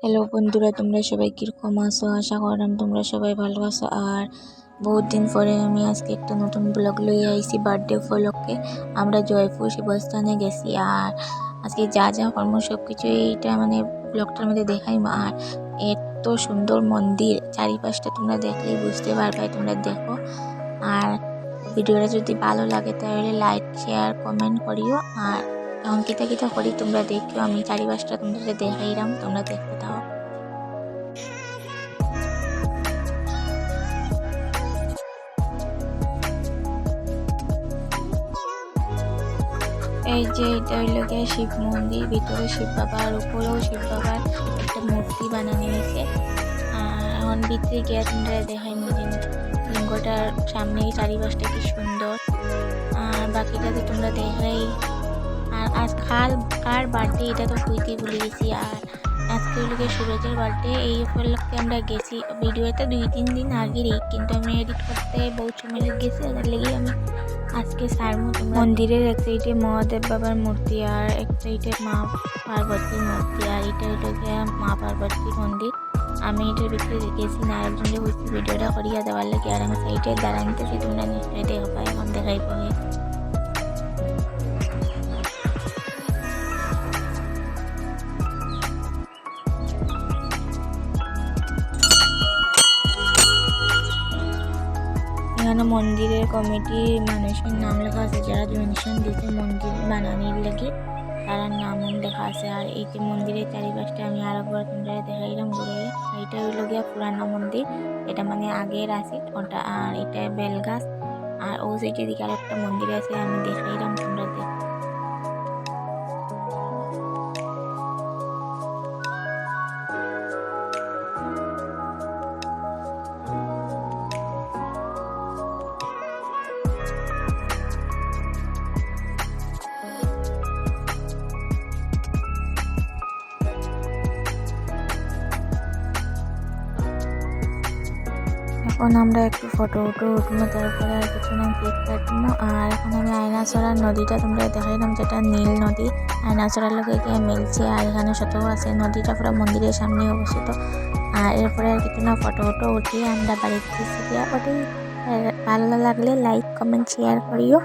Hello বন্ধুরা, তোমরা সবাই কীরকম আছো? আশা করলাম তোমরা সবাই ভালো আছো। আর বহুত দিন পরে আমি আজকে একটা নতুন ব্লগ লইয়ে আইছি। বার্থডে উপলক্ষে আমরা জয়পুর শিবস্থানে গেছি। আর আজকে যা যা কর্ম সব কিছু এইটা ব্লগটার মধ্যে দেখাই। আর এত সুন্দর মন্দির, চারিপাশটা তোমরা দেখলেই বুঝতে পারবে। তোমরা দেখো, আর ভিডিওটা যদি ভালো লাগে তাহলে লাইক শেয়ার কমেন্ট করিও। আর এখন কিতা কিতা করি তোমরা দেখিও, আমি চারিপাশটা তোমরা দেখাইলাম, তোমরা দেখতে থাও। এই যে এটা হইল গিয়ে শিব মন্দির, ভিতরে শিব বাবা আর উপরেও শিব বাবার একটা মূর্তি বানানো হয়েছে। আর এখন ভিতরে গিয়ে তোমরা দেখাই লিঙ্গটার সামনে চারিপাশটা কি সুন্দর। আর বাকিটা তো তোমরা দেখাই। আর আজ কার বার্থডে এটা তো কইতে ভুলে গেছি। আর আজকে হইল গিয়ে সুরজের বার্থডে, এই উপলক্ষে আমরা গেছি। ভিডিওটা 2-3 দিন আগেরই, কিন্তু আমি এডিট করতে বহুত সময় লেগে গেছে, ওদের লেগে আমি আজকে সারমু। মন্দিরের এক সাইডে মহাদেব বাবার মূর্তি আর এক সাইডে মা পার্বতীর মূর্তি। আর এটা হইল গিয়ে মা পার্বতীর মন্দির। আমি এটার ভিতরে গেছি না, আরেকজনকে হয়েছি ভিডিওটা করিয়া দেওয়ার লাগে। আর আমি সাইডে দাঁড়াইতেছি, তোমরা নিশ্চয়ই দেখবা, এখন দেখাই পাবে। এখানে মন্দিরের কমিটির মানুষের নাম লেখা আছে, যারা ডোনেশন দিতে মন্দির বানানির লাগে তার নাম লেখা আছে। আর এই যে মন্দিরের চারিপাশটা আমি আরেকবার তোমরা দেখাইলাম ঘুরে। এইটা হইল গিয়া পুরানো মন্দির, এটা আগের আছে ওটা। আর এটা বেলগাছ। আর ও সাইডের দিকে আরেকটা মন্দির আছে, আমি দেখাইলাম, তোমরা দেখ। এখন আমরা একটু ফটো উঠবো, তারপরে আর কিছু না কেক কাটবো। আর এখন আমি আয়নাছড়ার নদীটা তোমরা দেখাইলাম, যেটা নীল নদী, আয়নাছড়ার লোকে গিয়ে মিলছে। আর এখানে শতও আছে, নদীটা পুরো মন্দিরের সামনে অবস্থিত। আর এরপরে আর কিছু না ফটো উঠিয়ে আমরা বাড়িতে গেছি। ওটাই ভালো লাগলে লাইক কমেন্ট শেয়ার করিও।